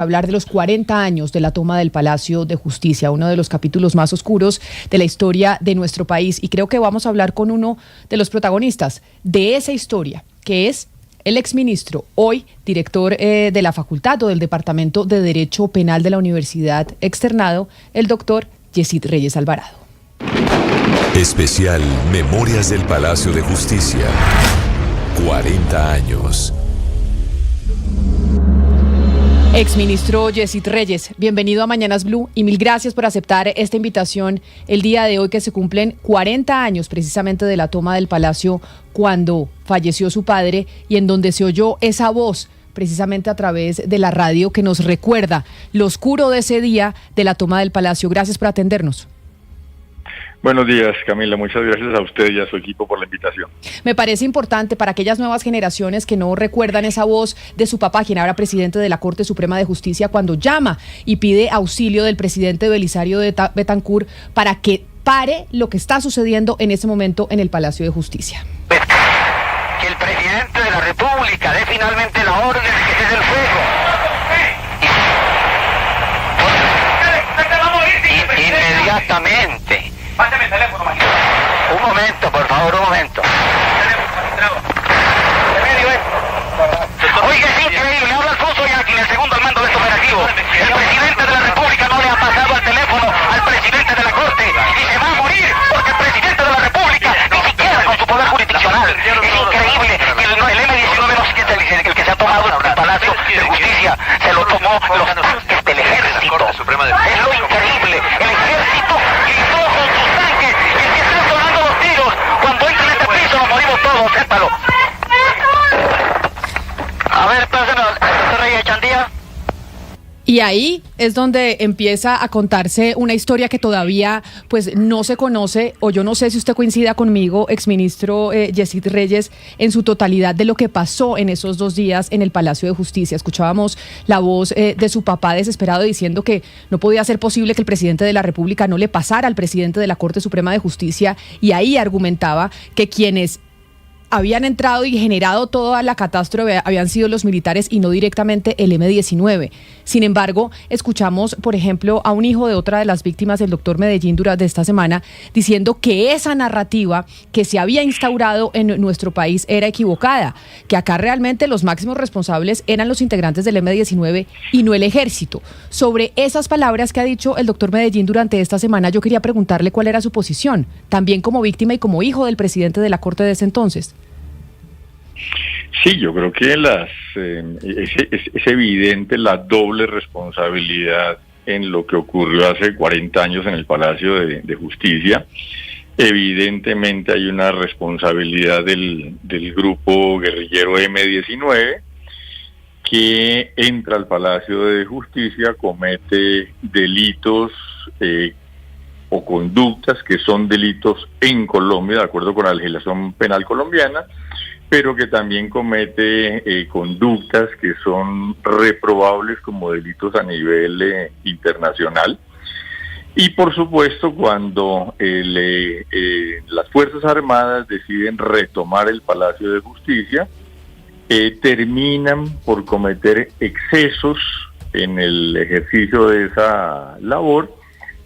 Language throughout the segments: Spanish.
Hablar de los 40 años de la toma del Palacio de Justicia, uno de los capítulos más oscuros de la historia de nuestro país. Y creo que vamos a hablar con uno de los protagonistas de esa historia, que es el exministro, hoy director de la Facultad o del Departamento de Derecho Penal de la Universidad Externado, el doctor Yesid Reyes Alvarado. Especial Memorias del Palacio de Justicia. 40 años. Exministro Yesid Reyes, bienvenido a Mañanas Blue y mil gracias por aceptar esta invitación el día de hoy, que se cumplen 40 años precisamente de la toma del Palacio, cuando falleció su padre y en donde se oyó esa voz precisamente a través de la radio que nos recuerda lo oscuro de ese día de la toma del Palacio. Gracias por atendernos. Buenos días, Camila. Muchas gracias a usted y a su equipo por la invitación. Me parece importante para aquellas nuevas generaciones que no recuerdan esa voz de su papá, quien ahora presidente de la Corte Suprema de Justicia, cuando llama y pide auxilio del presidente Belisario Betancur para que pare lo que está sucediendo en ese momento en el Palacio de Justicia. Que el presidente de la República dé finalmente la orden de que cese el fuego. Inmediatamente. Pásame el teléfono, magistrado. Un momento, por favor, un momento. Oiga, es increíble, habla Alfonso Yaqui, el segundo al mando de este operativo. El presidente de la República no le ha pasado el teléfono al presidente de la Corte y se va a morir porque el presidente de la República, ni siquiera con su poder jurisdiccional. Es increíble que el M-19 no es el que se ha tomado el Palacio de Justicia, se lo tomó los tanques del ejército. Es lo increíble, el ejército gritó con sus tanques y que están sonando los tiros. Cuando entra en este piso nos morimos todos, sépalo. A ver, pásenos al doctor Reyes Chandía. Y ahí es donde empieza a contarse una historia que todavía pues no se conoce, o yo no sé si usted coincida conmigo, exministro Yesid Reyes, en su totalidad de lo que pasó en esos 2 días en el Palacio de Justicia. Escuchábamos la voz de su papá desesperado diciendo que no podía ser posible que el presidente de la República no le pasara al presidente de la Corte Suprema de Justicia, y ahí argumentaba que quienes habían entrado y generado toda la catástrofe habían sido los militares y no directamente el M-19. Sin embargo, escuchamos, por ejemplo, a un hijo de otra de las víctimas, el doctor Medellín, durante esta semana, diciendo que esa narrativa que se había instaurado en nuestro país era equivocada, que acá realmente los máximos responsables eran los integrantes del M-19 y no el ejército. Sobre esas palabras que ha dicho el doctor Medellín durante esta semana, yo quería preguntarle cuál era su posición, también como víctima y como hijo del presidente de la Corte de ese entonces. Sí, yo creo que es evidente la doble responsabilidad en lo que ocurrió hace 40 años en el Palacio de Justicia. Evidentemente hay una responsabilidad del grupo guerrillero M-19 que entra al Palacio de Justicia, comete delitos o conductas que son delitos en Colombia, de acuerdo con la legislación penal colombiana, pero que también comete conductas que son reprobables como delitos a nivel internacional. Y por supuesto, cuando las Fuerzas Armadas deciden retomar el Palacio de Justicia, terminan por cometer excesos en el ejercicio de esa labor,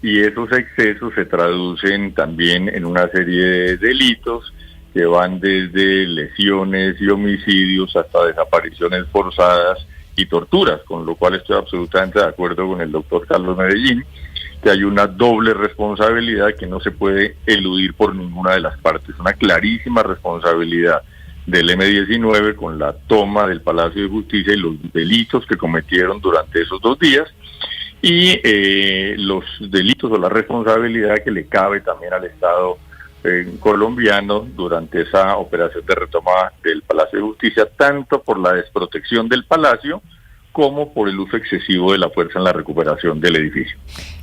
y esos excesos se traducen también en una serie de delitos que van desde lesiones y homicidios hasta desapariciones forzadas y torturas, con lo cual estoy absolutamente de acuerdo con el doctor Carlos Medellín, que hay una doble responsabilidad que no se puede eludir por ninguna de las partes. Una clarísima responsabilidad del M-19 con la toma del Palacio de Justicia y los delitos que cometieron durante esos 2 días, y los delitos o la responsabilidad que le cabe también al Estado colombiano durante esa operación de retoma del Palacio de Justicia, tanto por la desprotección del Palacio como por el uso excesivo de la fuerza en la recuperación del edificio.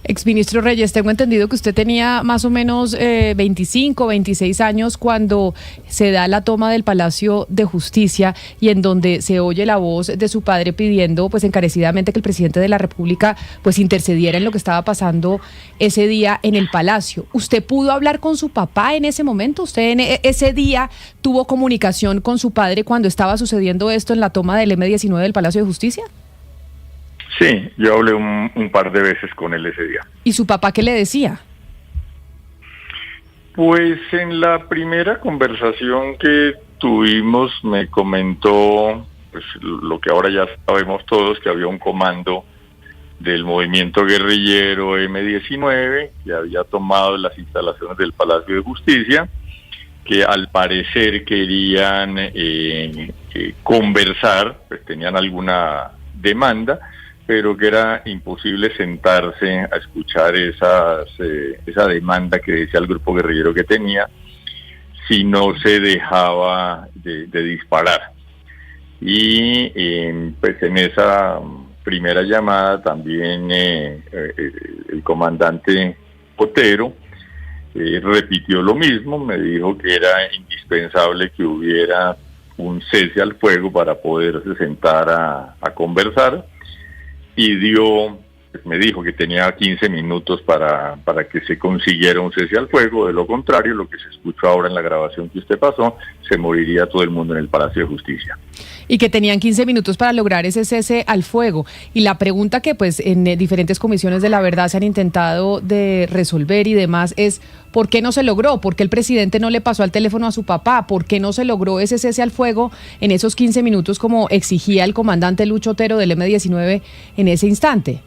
Exministro Reyes, tengo entendido que usted tenía más o menos 25, 26 años cuando se da la toma del Palacio de Justicia, y en donde se oye la voz de su padre pidiendo pues encarecidamente que el presidente de la República pues intercediera en lo que estaba pasando ese día en el Palacio. ¿Usted pudo hablar con su papá en ese momento? ¿Usted en ese día tuvo comunicación con su padre cuando estaba sucediendo esto en la toma del M-19 del Palacio de Justicia? Sí, yo hablé un par de veces con él ese día. ¿Y su papá qué le decía? Pues en la primera conversación que tuvimos me comentó pues lo que ahora ya sabemos todos, que había un comando del movimiento guerrillero M-19 que había tomado las instalaciones del Palacio de Justicia, que al parecer querían conversar, pues tenían alguna demanda, pero que era imposible sentarse a escuchar esa demanda que decía el grupo guerrillero que tenía, si no se dejaba de disparar. Y pues en esa primera llamada también el comandante Otero repitió lo mismo, me dijo que era indispensable que hubiera un cese al fuego para poderse sentar a conversar, y me dijo que tenía 15 minutos para que se consiguiera un cese al fuego. De lo contrario, lo que se escuchó ahora en la grabación que usted pasó, se moriría todo el mundo en el Palacio de Justicia. Y que tenían 15 minutos para lograr ese cese al fuego. Y la pregunta que pues en diferentes comisiones de la verdad se han intentado de resolver y demás es ¿por qué no se logró? ¿Por qué el presidente no le pasó al teléfono a su papá? ¿Por qué no se logró ese cese al fuego en esos 15 minutos como exigía el comandante Lucho Otero del M-19 en ese instante?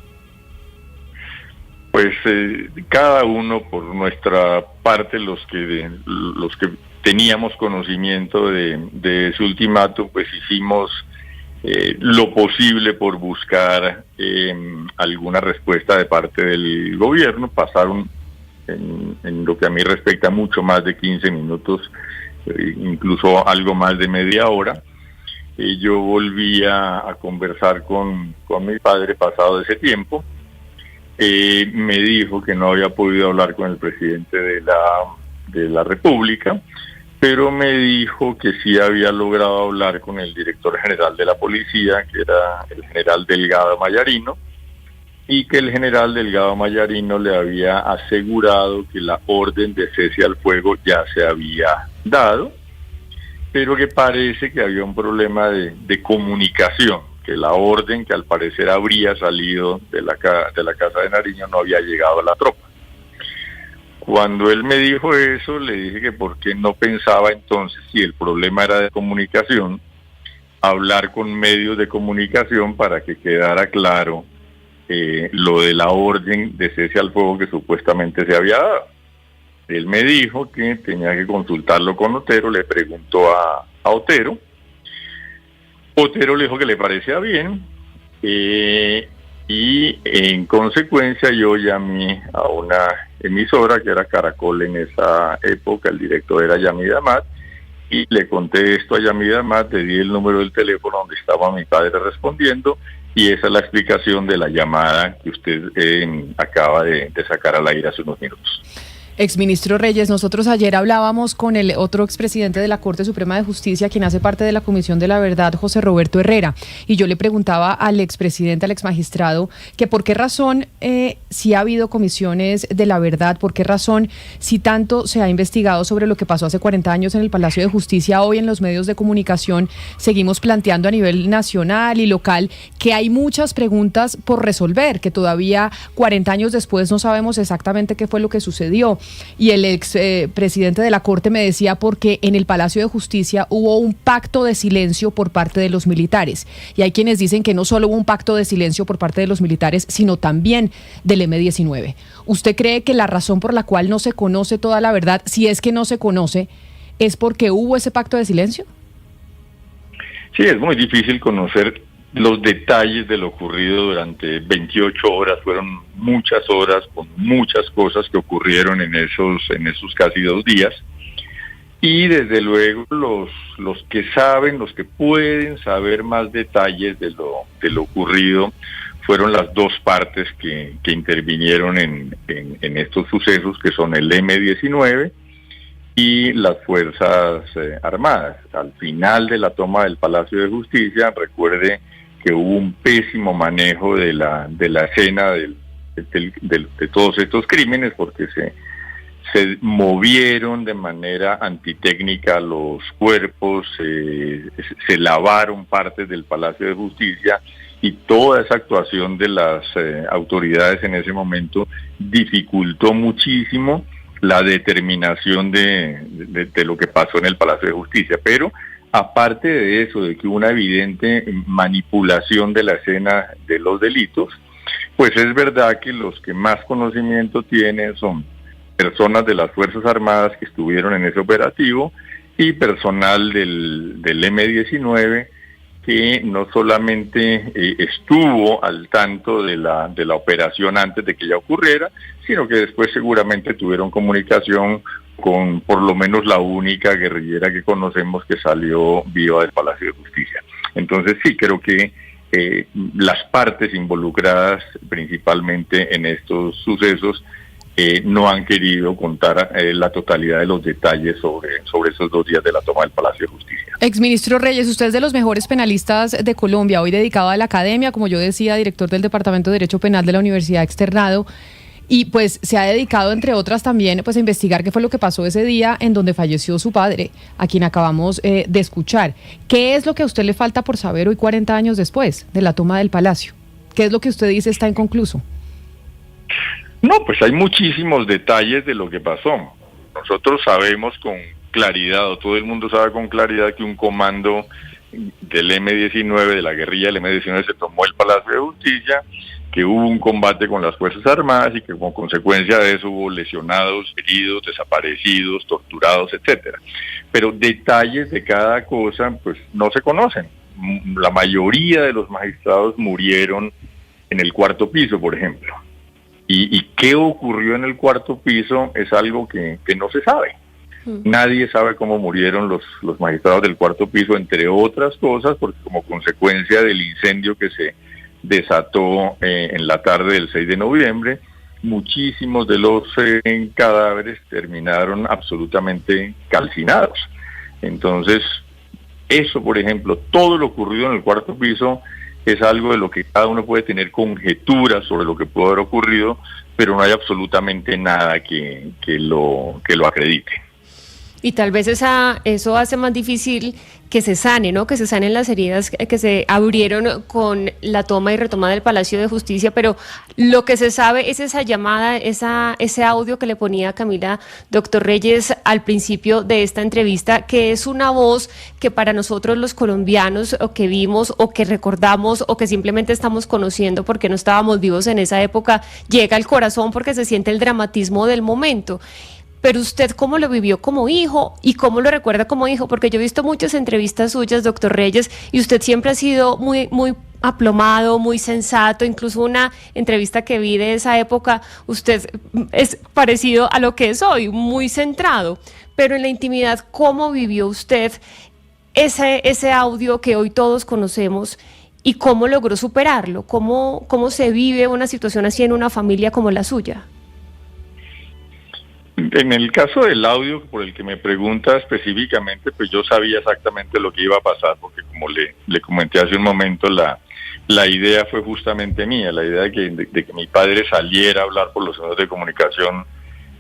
Pues cada uno por nuestra parte, los que teníamos conocimiento de ese ultimátum, pues hicimos lo posible por buscar alguna respuesta de parte del gobierno. Pasaron, en lo que a mí respecta, mucho más de 15 minutos, incluso algo más de media hora. Yo volví a conversar con mi padre pasado ese tiempo. Me dijo que no había podido hablar con el presidente de la República, pero me dijo que sí había logrado hablar con el director general de la policía, que era el general Delgado Mayarino, y que el general Delgado Mayarino le había asegurado que la orden de cese al fuego ya se había dado, pero que parece que había un problema de comunicación, que la orden, que al parecer habría salido de la casa de Nariño, no había llegado a la tropa. Cuando él me dijo eso, le dije que por qué no pensaba entonces, si el problema era de comunicación, hablar con medios de comunicación para que quedara claro lo de la orden de cese al fuego que supuestamente se había dado. Él me dijo que tenía que consultarlo con Otero, le preguntó a Otero. Otero le dijo que le parecía bien, y en consecuencia yo llamé a una emisora que era Caracol en esa época, el director era Yamid Amad, y le conté esto a Yamid Amad, le di el número del teléfono donde estaba mi padre respondiendo, y esa es la explicación de la llamada que usted acaba de sacar al aire hace unos minutos. Exministro Reyes, nosotros ayer hablábamos con el otro expresidente de la Corte Suprema de Justicia, quien hace parte de la Comisión de la Verdad, José Roberto Herrera, y yo le preguntaba al expresidente, al exmagistrado, que por qué razón, si ha habido comisiones de la verdad, por qué razón, si tanto se ha investigado sobre lo que pasó hace 40 años en el Palacio de Justicia, hoy en los medios de comunicación seguimos planteando a nivel nacional y local que hay muchas preguntas por resolver, que todavía 40 años después no sabemos exactamente qué fue lo que sucedió. Y el presidente de la Corte me decía porque en el Palacio de Justicia hubo un pacto de silencio por parte de los militares. Y hay quienes dicen que no solo hubo un pacto de silencio por parte de los militares, sino también del M-19. ¿Usted cree que la razón por la cual no se conoce toda la verdad, si es que no se conoce, es porque hubo ese pacto de silencio? Sí, es muy difícil conocer los detalles de lo ocurrido durante 28 horas, fueron muchas horas con muchas cosas que ocurrieron en esos casi 2 días, y desde luego los que saben, los que pueden saber más detalles de lo ocurrido fueron las dos partes que intervinieron en estos sucesos, que son el M-19 y las Fuerzas Armadas. Al final de la toma del Palacio de Justicia, recuerde que hubo un pésimo manejo de la escena de todos estos crímenes, porque se movieron de manera antitécnica los cuerpos, se lavaron partes del Palacio de Justicia y toda esa actuación de las autoridades en ese momento dificultó muchísimo la determinación de lo que pasó en el Palacio de Justicia. Pero aparte de eso, de que hubo una evidente manipulación de la escena de los delitos, pues es verdad que los que más conocimiento tienen son personas de las Fuerzas Armadas que estuvieron en ese operativo y personal del M-19 que no solamente estuvo al tanto de la operación antes de que ya ocurriera, sino que después seguramente tuvieron comunicación con por lo menos la única guerrillera que conocemos que salió viva del Palacio de Justicia. Entonces sí, creo que las partes involucradas principalmente en estos sucesos no han querido contar la totalidad de los detalles sobre esos 2 días de la toma del Palacio de Justicia. Exministro Reyes, usted es de los mejores penalistas de Colombia, hoy dedicado a la academia, como yo decía, director del Departamento de Derecho Penal de la Universidad Externado, y pues se ha dedicado, entre otras también, pues a investigar qué fue lo que pasó ese día en donde falleció su padre, a quien acabamos de escuchar. ¿Qué es lo que a usted le falta por saber hoy, 40 años después de la toma del Palacio? ¿Qué es lo que usted dice está inconcluso? No, pues hay muchísimos detalles de lo que pasó. Nosotros sabemos con claridad, o todo el mundo sabe con claridad, que un comando del M-19, de la guerrilla del M-19, se tomó el Palacio de Justicia, que hubo un combate con las Fuerzas Armadas y que como consecuencia de eso hubo lesionados, heridos, desaparecidos, torturados, etcétera. Pero detalles de cada cosa, pues no se conocen. La mayoría de los magistrados murieron en el 4º piso, por ejemplo. ¿Y qué ocurrió en el 4º piso? Es algo que no se sabe. Nadie sabe cómo murieron los magistrados del 4º piso, entre otras cosas, porque como consecuencia del incendio que se desató en la tarde del 6 de noviembre, muchísimos de los cadáveres terminaron absolutamente calcinados. Entonces, eso, por ejemplo, todo lo ocurrido en el 4º piso es algo de lo que cada uno puede tener conjeturas sobre lo que pudo haber ocurrido, pero no hay absolutamente nada que lo acredite. Y tal vez eso hace más difícil que se sane, ¿no? Que se sanen las heridas que se abrieron con la toma y retoma del Palacio de Justicia, pero lo que se sabe es esa llamada, ese audio que le ponía Camila, doctor Reyes, al principio de esta entrevista, que es una voz que para nosotros los colombianos, o que vimos, o que recordamos, o que simplemente estamos conociendo porque no estábamos vivos en esa época, llega al corazón porque se siente el dramatismo del momento. Pero usted, ¿cómo lo vivió como hijo y cómo lo recuerda como hijo? Porque yo he visto muchas entrevistas suyas, doctor Reyes, y usted siempre ha sido muy, muy aplomado, muy sensato. Incluso una entrevista que vi de esa época, usted es parecido a lo que es hoy, muy centrado. Pero en la intimidad, ¿cómo vivió usted ese audio que hoy todos conocemos y cómo logró superarlo? ¿Cómo se vive una situación así en una familia como la suya? En el caso del audio por el que me pregunta específicamente, pues yo sabía exactamente lo que iba a pasar, porque como le comenté hace un momento, la idea fue justamente mía, la idea de que mi padre saliera a hablar por los medios de comunicación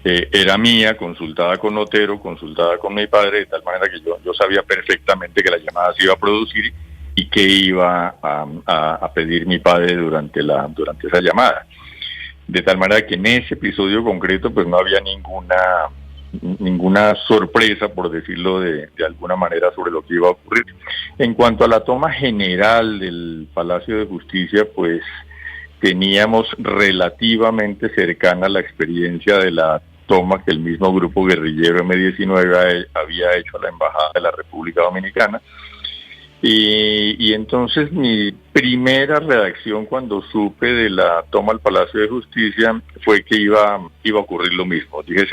era mía, consultada con Otero, consultada con mi padre, de tal manera que yo sabía perfectamente que la llamada se iba a producir y que iba a pedir mi padre durante esa llamada. De tal manera que en ese episodio concreto pues no había ninguna sorpresa, por decirlo de alguna manera, sobre lo que iba a ocurrir. En cuanto a la toma general del Palacio de Justicia, pues teníamos relativamente cercana la experiencia de la toma que el mismo grupo guerrillero M-19 había hecho a la Embajada de la República Dominicana. Y entonces mi primera reacción cuando supe de la toma al Palacio de Justicia fue que iba a ocurrir lo mismo. Dije,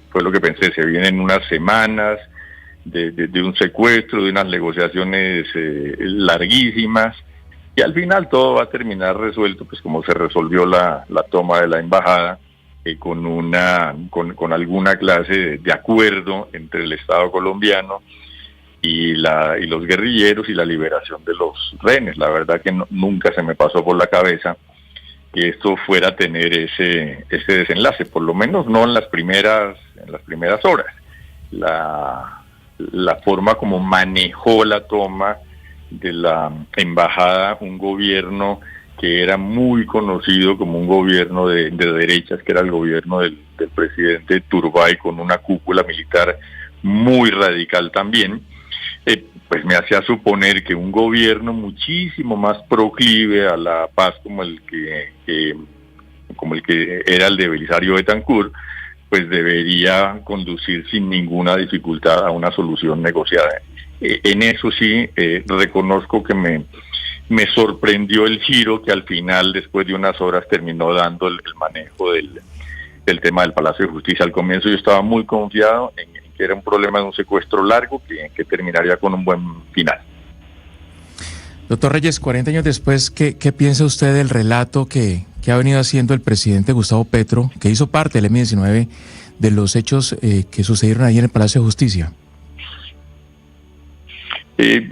fue lo que pensé, se vienen unas semanas de un secuestro, de unas negociaciones larguísimas, y al final todo va a terminar resuelto, pues como se resolvió la toma de la embajada, con alguna clase de acuerdo entre el Estado colombiano y los guerrilleros y la liberación de los rehenes. La verdad que nunca se me pasó por la cabeza que esto fuera a tener ese desenlace, por lo menos no en las primeras horas. La forma como manejó la toma de la embajada un gobierno que era muy conocido como un gobierno de derechas, que era el gobierno del presidente Turbay, con una cúpula militar muy radical también, pues me hacía suponer que un gobierno muchísimo más proclive a la paz como el que era el de Belisario Betancur, pues debería conducir sin ninguna dificultad a una solución negociada. En eso sí, reconozco que me sorprendió el giro que al final, después de unas horas, terminó dando el manejo del tema del Palacio de Justicia. Al comienzo yo estaba muy confiado en que era un problema de un secuestro largo que terminaría con un buen final. Doctor Reyes, 40 años después, ¿qué piensa usted del relato que ha venido haciendo el presidente Gustavo Petro, que hizo parte del M-19, de los hechos que sucedieron ahí en el Palacio de Justicia?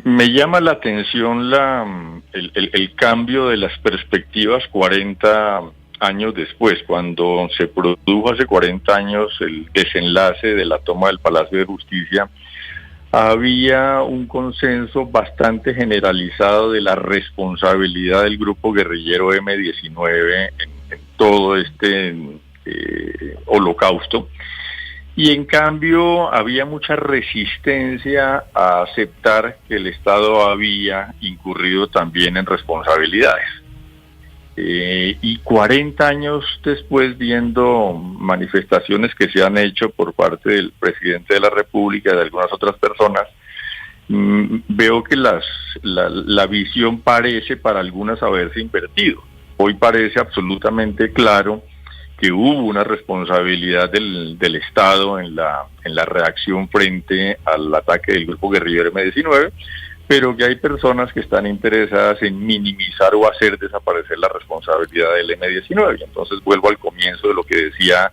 Me llama la atención el cambio de las perspectivas 40 años después, cuando se produjo hace 40 años el desenlace de la toma del Palacio de Justicia. Había un consenso bastante generalizado de la responsabilidad del grupo guerrillero M-19 en todo este holocausto. Y en cambio había mucha resistencia a aceptar que el Estado había incurrido también en responsabilidades. Y 40 años después, viendo manifestaciones que se han hecho por parte del presidente de la República y de algunas otras personas, veo que la visión parece para algunas haberse invertido. Hoy parece absolutamente claro que hubo una responsabilidad del Estado en la reacción frente al ataque del grupo guerrillero M-19, pero que hay personas que están interesadas en minimizar o hacer desaparecer la responsabilidad del M-19. Entonces vuelvo al comienzo de lo que decía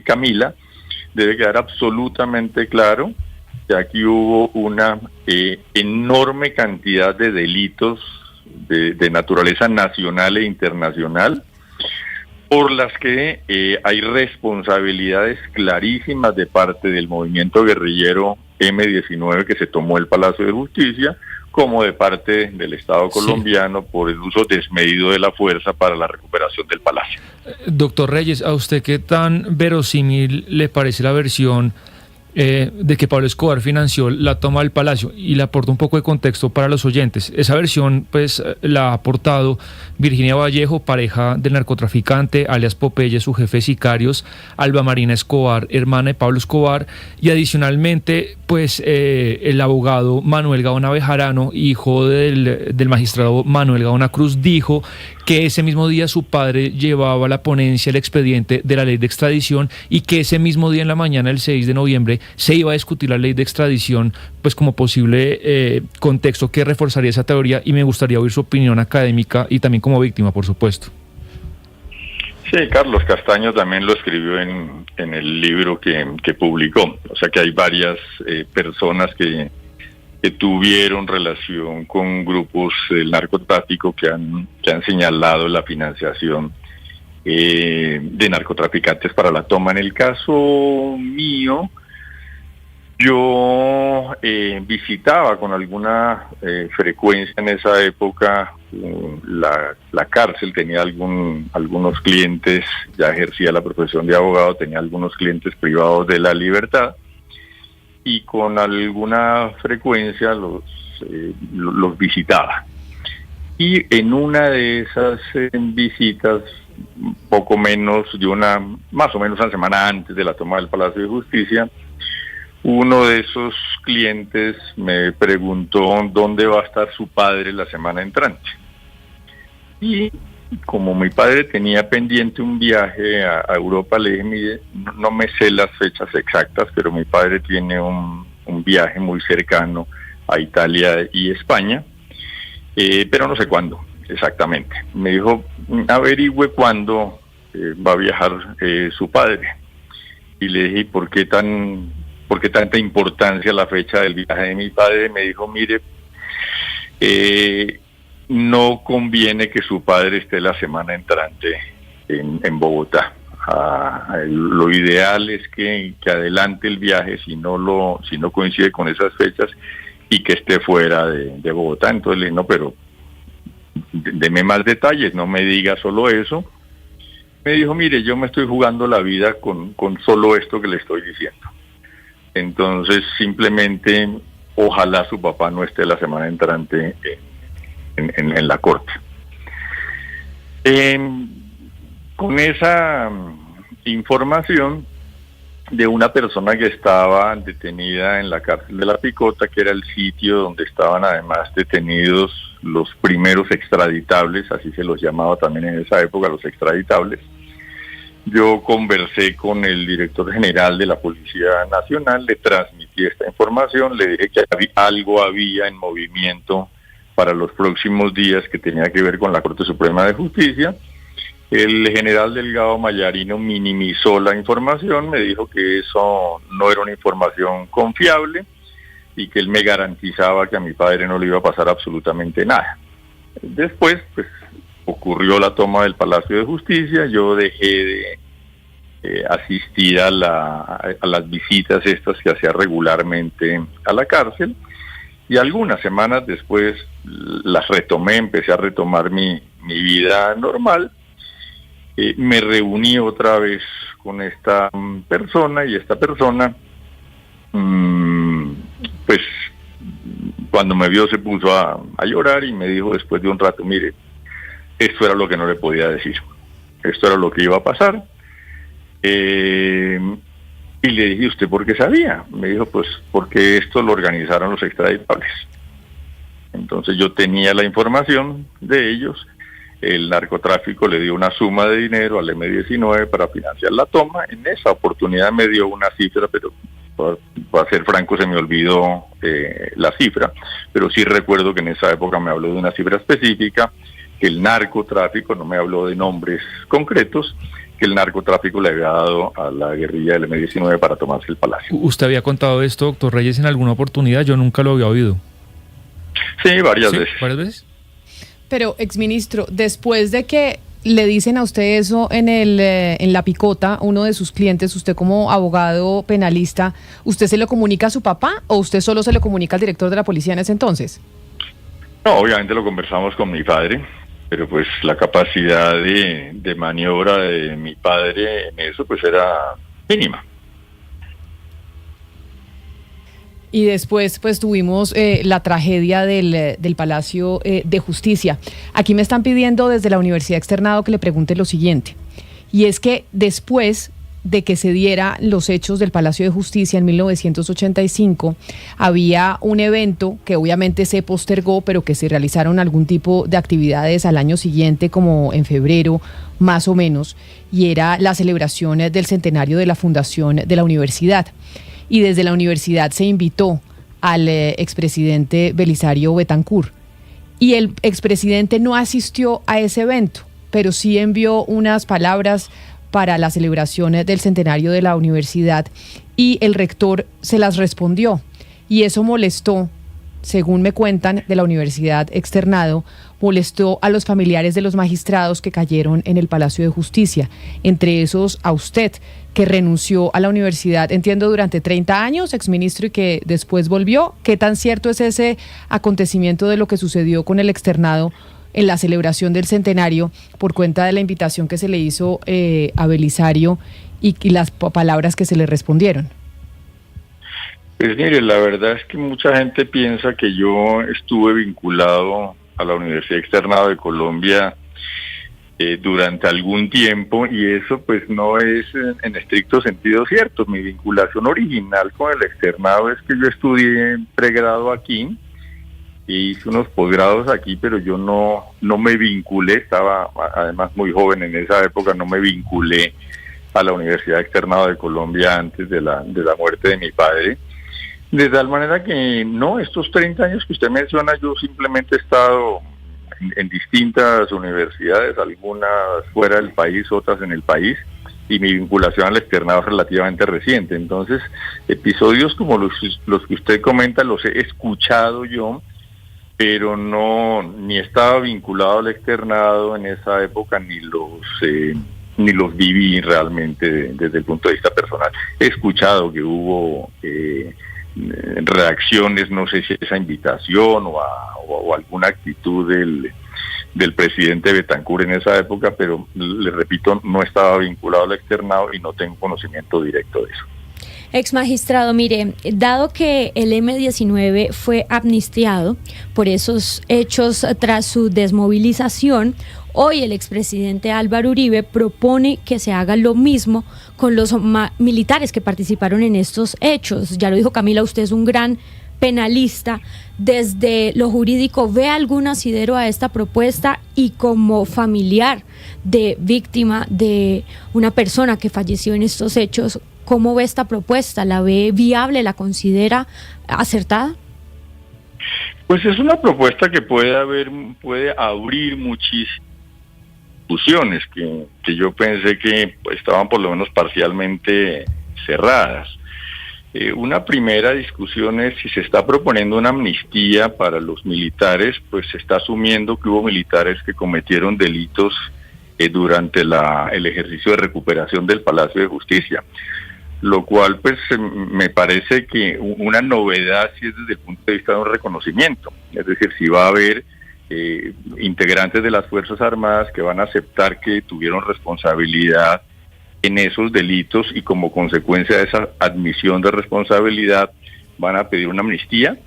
Camila. Debe quedar absolutamente claro que aquí hubo una enorme cantidad de delitos de naturaleza nacional e internacional, por las que hay responsabilidades clarísimas de parte del movimiento guerrillero M-19 que se tomó el Palacio de Justicia, como de parte del Estado colombiano por el uso desmedido de la fuerza para la recuperación del palacio. Doctor Reyes, ¿a usted qué tan verosímil le parece la versión de que Pablo Escobar financió la toma del palacio? Y le aporto un poco de contexto para los oyentes. Esa versión pues la ha aportado Virginia Vallejo, pareja del narcotraficante alias Popeye, su jefe de sicarios, Alba Marina Escobar, hermana de Pablo Escobar, y adicionalmente pues el abogado Manuel Gaona Bejarano, hijo del magistrado Manuel Gaona Cruz, dijo que ese mismo día su padre llevaba la ponencia, el expediente de la ley de extradición, y que ese mismo día en la mañana del 6 de noviembre se iba a discutir la ley de extradición, pues como posible contexto que reforzaría esa teoría, y me gustaría oír su opinión académica y también como víctima, por supuesto. Sí, Carlos Castaño también lo escribió en el libro que publicó. O sea que hay varias personas que tuvieron relación con grupos del narcotráfico que han señalado la financiación de narcotraficantes para la toma. En el caso mío, yo visitaba con alguna frecuencia en esa época la cárcel. Tenía algunos clientes, ya ejercía la profesión de abogado, tenía algunos clientes privados de la libertad, y con alguna frecuencia los visitaba. Y en una de esas visitas, poco menos de más o menos una semana antes de la toma del Palacio de Justicia, uno de esos clientes me preguntó dónde va a estar su padre la semana entrante. Y como mi padre tenía pendiente un viaje a Europa, le dije, mire, no me sé las fechas exactas, pero mi padre tiene un viaje muy cercano a Italia y España, pero no sé cuándo exactamente. Me dijo, averigüe cuándo va a viajar su padre. Y le dije, ¿por qué tanta importancia la fecha del viaje de mi padre? Me dijo, mire, no conviene que su padre esté la semana entrante en Bogotá. Lo ideal es que adelante el viaje, si no coincide con esas fechas, y que esté fuera de Bogotá. Entonces le dije, no, pero deme más detalles, no me diga solo eso. Me dijo, mire, yo me estoy jugando la vida con solo esto que le estoy diciendo. Entonces, simplemente, ojalá su papá no esté la semana entrante en la corte. Con esa información de una persona que estaba detenida en la cárcel de La Picota, que era el sitio donde estaban además detenidos los primeros extraditables, así se los llamaba también en esa época, los extraditables. Yo conversé con el director general de la Policía Nacional, le transmití esta información, le dije que algo había en movimiento para los próximos días que tenía que ver con la Corte Suprema de Justicia. El general Delgado Mayarino minimizó la información, me dijo que eso no era una información confiable y que él me garantizaba que a mi padre no le iba a pasar absolutamente nada. Después, pues, ocurrió la toma del Palacio de Justicia, yo dejé de asistir a las visitas estas que hacía regularmente a la cárcel, y algunas semanas después las retomé, empecé a retomar mi vida normal. Me reuní otra vez con esta persona, y esta persona, pues, cuando me vio se puso a llorar y me dijo después de un rato, mire, esto era lo que no le podía decir, esto era lo que iba a pasar. Y le dije, ¿usted por qué sabía? Me dijo, pues, porque esto lo organizaron los extraditables. Entonces yo tenía la información de ellos. El narcotráfico le dio una suma de dinero al M-19 para financiar la toma. En esa oportunidad me dio una cifra, pero para ser franco se me olvidó la cifra, pero sí recuerdo que en esa época me habló de una cifra específica, que el narcotráfico, no me habló de nombres concretos, que el narcotráfico le había dado a la guerrilla del M-19 para tomarse el palacio. ¿Usted había contado esto, doctor Reyes, en alguna oportunidad? Yo nunca lo había oído. Sí, varias veces. ¿Varias veces? Pero, exministro, después de que le dicen a usted eso en La Picota, uno de sus clientes, usted como abogado penalista, ¿usted se lo comunica a su papá o usted solo se lo comunica al director de la policía en ese entonces? No, obviamente lo conversamos con mi padre, pero pues la capacidad de maniobra de mi padre en eso pues era mínima. Y después pues tuvimos la tragedia del Palacio de Justicia. Aquí me están pidiendo desde la Universidad Externado que le pregunte lo siguiente, y es que después de que se dieran los hechos del Palacio de Justicia en 1985, había un evento que obviamente se postergó, pero que se realizaron algún tipo de actividades al año siguiente, como en febrero más o menos, y era la celebración del centenario de la fundación de la universidad. Y desde la universidad se invitó al expresidente Belisario Betancur. Y el expresidente no asistió a ese evento, pero sí envió unas palabras para la celebración del centenario de la universidad, y el rector se las respondió. Y eso molestó, según me cuentan de la Universidad Externado, molestó a los familiares de los magistrados que cayeron en el Palacio de Justicia, entre esos a usted, que renunció a la universidad, entiendo, durante 30 años, exministro, y que después volvió. ¿Qué tan cierto es ese acontecimiento de lo que sucedió con el Externado en la celebración del centenario por cuenta de la invitación que se le hizo a Belisario y las palabras que se le respondieron? Pues mire, la verdad es que mucha gente piensa que yo estuve vinculado a la Universidad Externado de Colombia durante algún tiempo, y eso pues no es en estricto sentido cierto. Mi vinculación original con el Externado es que yo estudié pregrado aquí e hice unos posgrados aquí, pero yo no me vinculé, estaba además muy joven en esa época, no me vinculé a la Universidad Externado de Colombia antes de la muerte de mi padre. De tal manera que no, estos 30 años que usted menciona, yo simplemente he estado en distintas universidades, algunas fuera del país, otras en el país, y mi vinculación al Externado es relativamente reciente. Entonces, episodios como los que usted comenta los he escuchado yo, pero ni estaba vinculado al Externado en esa época, ni los viví realmente desde el punto de vista personal. He escuchado que hubo reacciones, no sé si esa invitación o alguna actitud del presidente Betancur en esa época, pero le repito, no estaba vinculado al externado y no tengo conocimiento directo de eso. Ex magistrado, mire, dado que el M-19 fue amnistiado por esos hechos tras su desmovilización, hoy el expresidente Álvaro Uribe propone que se haga lo mismo con los militares que participaron en estos hechos. Ya lo dijo Camila, usted es un gran penalista. Desde lo jurídico, ¿ve algún asidero a esta propuesta? Y como familiar de víctima de una persona que falleció en estos hechos, ¿cómo ve esta propuesta? ¿La ve viable? ¿La considera acertada? Pues es una propuesta que puede abrir muchísimas discusiones que yo pensé que estaban por lo menos parcialmente cerradas. Una primera discusión es si se está proponiendo una amnistía para los militares, pues se está asumiendo que hubo militares que cometieron delitos durante el ejercicio de recuperación del Palacio de Justicia, lo cual pues me parece que una novedad si es desde el punto de vista de un reconocimiento, es decir, si va a haber integrantes de las Fuerzas Armadas que van a aceptar que tuvieron responsabilidad en esos delitos y como consecuencia de esa admisión de responsabilidad van a pedir una amnistía.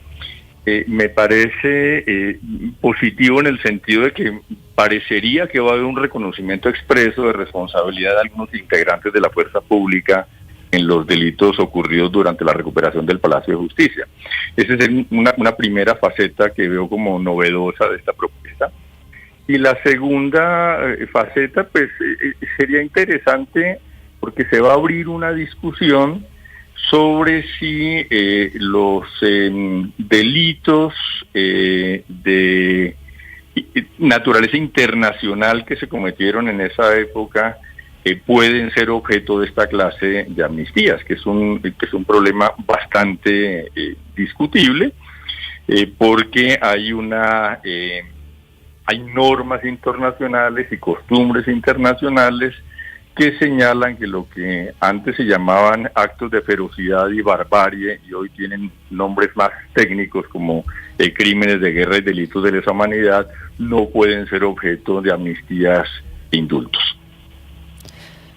Me parece positivo en el sentido de que parecería que va a haber un reconocimiento expreso de responsabilidad de algunos integrantes de la fuerza pública en los delitos ocurridos durante la recuperación del Palacio de Justicia. Esa es una primera faceta que veo como novedosa de esta propuesta. Y la segunda faceta, pues sería interesante porque se va a abrir una discusión sobre si los delitos de naturaleza internacional que se cometieron en esa época pueden ser objeto de esta clase de amnistías, que es un problema bastante discutible, porque hay normas internacionales y costumbres internacionales que señalan que lo que antes se llamaban actos de ferocidad y barbarie y hoy tienen nombres más técnicos como crímenes de guerra y delitos de lesa humanidad no pueden ser objeto de amnistías e indultos.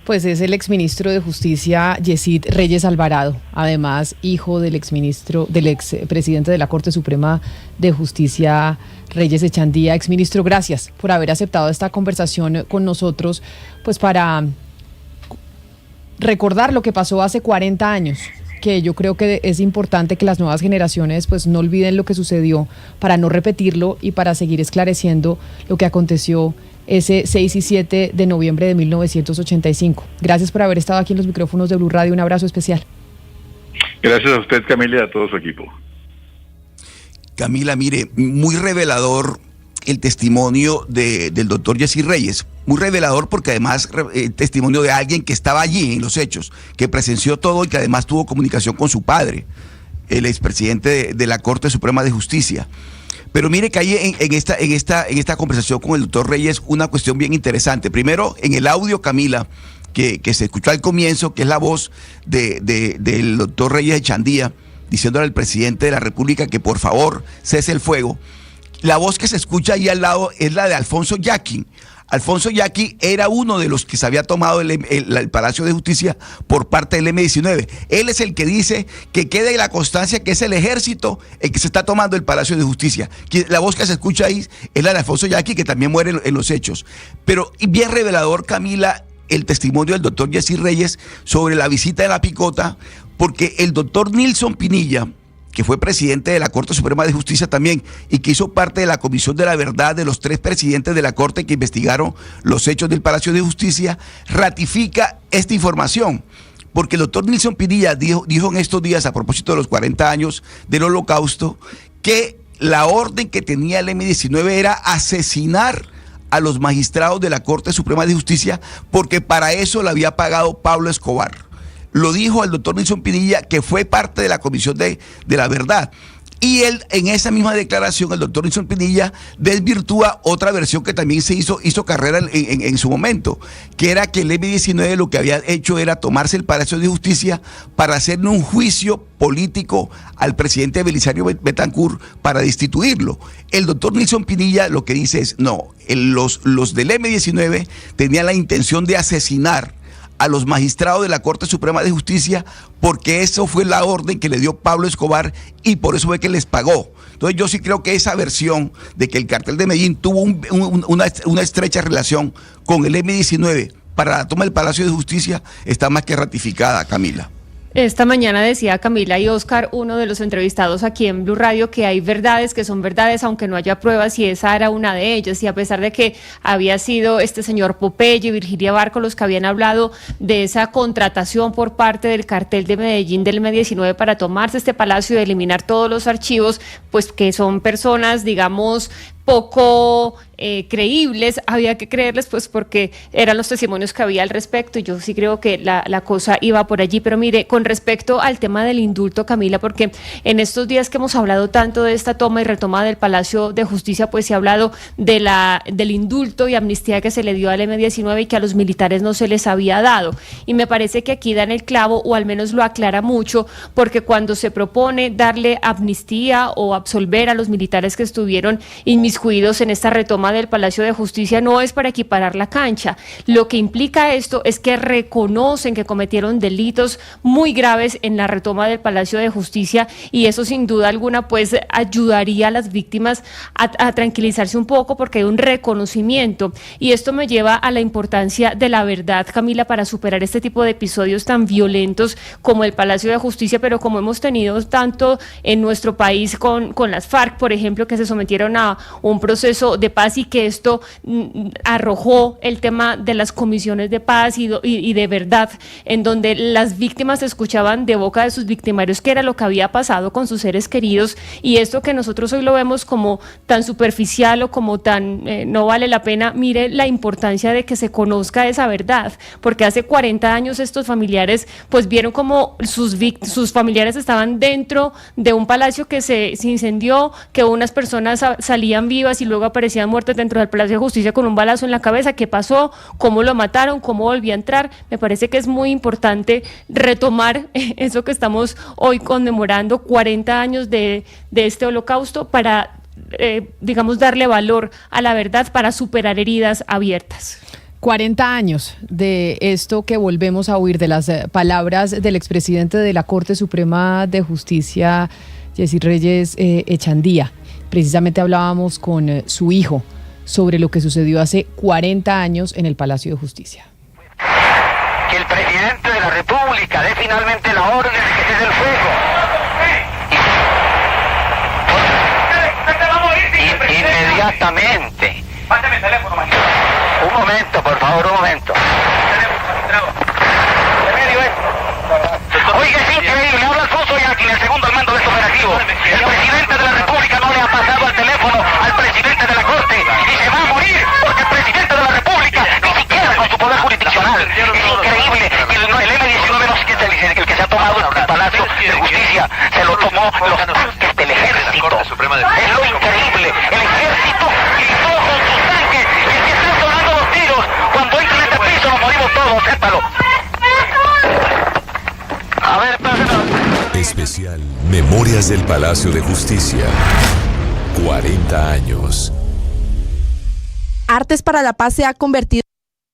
Pues es el exministro de Justicia, Yesid Reyes Alvarado, además hijo del expresidente de la Corte Suprema de Justicia, Reyes Echandía. Exministro, gracias por haber aceptado esta conversación con nosotros, pues para recordar lo que pasó hace 40 años, que yo creo que es importante que las nuevas generaciones pues no olviden lo que sucedió para no repetirlo y para seguir esclareciendo lo que aconteció ese 6 y 7 de noviembre de 1985. Gracias por haber estado aquí en los micrófonos de Blue Radio. Un abrazo especial. Gracias a usted, Camila, y a todo su equipo. Camila, mire, muy revelador el testimonio del doctor Yesid Reyes. Muy revelador porque además el testimonio de alguien que estaba allí en los hechos, que presenció todo y que además tuvo comunicación con su padre, el expresidente de la Corte Suprema de Justicia. Pero mire que hay en esta conversación con el doctor Reyes una cuestión bien interesante. Primero, en el audio, Camila, que se escuchó al comienzo, que es la voz del doctor Reyes Echandía, diciéndole al presidente de la República que por favor cese el fuego. La voz que se escucha ahí al lado es la de Alfonso Yaqui. Alfonso Yaqui era uno de los que se había tomado el Palacio de Justicia por parte del M-19. Él es el que dice que quede la constancia que es el ejército el que se está tomando el Palacio de Justicia. La voz que se escucha ahí es la de Alfonso Yaqui, que también muere en los hechos. Pero bien revelador, Camila, el testimonio del doctor Yesid Reyes sobre la visita de la picota, porque el doctor Nilson Pinilla, que fue presidente de la Corte Suprema de Justicia también y que hizo parte de la Comisión de la Verdad de los 3 presidentes de la Corte que investigaron los hechos del Palacio de Justicia, ratifica esta información. Porque el doctor Nilson Pinilla dijo en estos días, a propósito de los 40 años del Holocausto, que la orden que tenía el M-19 era asesinar a los magistrados de la Corte Suprema de Justicia porque para eso le había pagado Pablo Escobar. Lo dijo el doctor Nilson Pinilla, que fue parte de la Comisión de la Verdad. Y él, en esa misma declaración, el doctor Nilson Pinilla desvirtúa otra versión que también se hizo carrera en su momento, que era que el M-19 lo que había hecho era tomarse el Palacio de Justicia para hacerle un juicio político al presidente Belisario Betancur para destituirlo. El doctor Nilson Pinilla lo que dice es, no, los del M-19 tenían la intención de asesinar a los magistrados de la Corte Suprema de Justicia, porque eso fue la orden que le dio Pablo Escobar y por eso fue que les pagó. Entonces yo sí creo que esa versión de que el cartel de Medellín tuvo una estrecha relación con el M-19 para la toma del Palacio de Justicia está más que ratificada, Camila. Esta mañana decía Camila y Oscar, uno de los entrevistados aquí en Blue Radio, que hay verdades que son verdades aunque no haya pruebas, y esa era una de ellas. Y a pesar de que había sido este señor Popeye y Virginia Barco los que habían hablado de esa contratación por parte del cartel de Medellín del M-19 para tomarse este palacio y eliminar todos los archivos, pues que son personas, digamos, poco creíbles, había que creerles pues porque eran los testimonios que había al respecto, y yo sí creo que la cosa iba por allí. Pero mire, con respecto al tema del indulto, Camila, porque en estos días que hemos hablado tanto de esta toma y retoma del Palacio de Justicia, pues se ha hablado del indulto y amnistía que se le dio al M-19 y que a los militares no se les había dado, y me parece que aquí dan el clavo, o al menos lo aclara mucho, porque cuando se propone darle amnistía o absolver a los militares que estuvieron inmiscuidos en esta retoma del Palacio de Justicia, no es para equiparar la cancha. Lo que implica esto es que reconocen que cometieron delitos muy graves en la retoma del Palacio de Justicia, y eso sin duda alguna pues ayudaría a las víctimas a tranquilizarse un poco, porque hay un reconocimiento. Y esto me lleva a la importancia de la verdad, Camila, para superar este tipo de episodios tan violentos como el Palacio de Justicia, pero como hemos tenido tanto en nuestro país con las FARC, por ejemplo, que se sometieron a un proceso de paz y que esto arrojó el tema de las comisiones de paz y de verdad, en donde las víctimas escuchaban de boca de sus victimarios qué era lo que había pasado con sus seres queridos. Y esto que nosotros hoy lo vemos como tan superficial o como tan no vale la pena, mire la importancia de que se conozca esa verdad, porque hace 40 años estos familiares pues vieron como sus familiares estaban dentro de un palacio que se incendió, que unas personas salían vivas y luego aparecían muertas dentro del Palacio de Justicia con un balazo en la cabeza. ¿Qué pasó? ¿Cómo lo mataron? ¿Cómo volvió a entrar? Me parece que es muy importante retomar eso que estamos hoy conmemorando, 40 años de este holocausto, para, digamos, darle valor a la verdad, para superar heridas abiertas. 40 años de esto que volvemos a oír, de las palabras del expresidente de la Corte Suprema de Justicia, Yesid Reyes Echandía. Precisamente hablábamos con su hijo sobre lo que sucedió hace 40 años en el Palacio de Justicia. Que el presidente de la República dé finalmente la orden de que cese el fuego. Inmediatamente. Pásame el teléfono, magistrado. Un momento, por favor, un momento. Oiga, es increíble, habla Alfonso Yaqui, el segundo al mando de este operativo. El presidente de la República no le ha pasado el teléfono al presidente de la Corte y se va a morir porque el presidente de la República, ni siquiera con su poder jurisdiccional, es increíble. El M-19 no es el que se ha tomado el Palacio de Justicia, se lo tomó los tanques del ejército. Es lo increíble, el ejército gritó con sus tanques y aquí están sonando los tiros. Cuando entra en este piso nos morimos todos, sépalo. A ver, Especial Memorias del Palacio de Justicia. 40 años. Artes para la Paz se ha convertido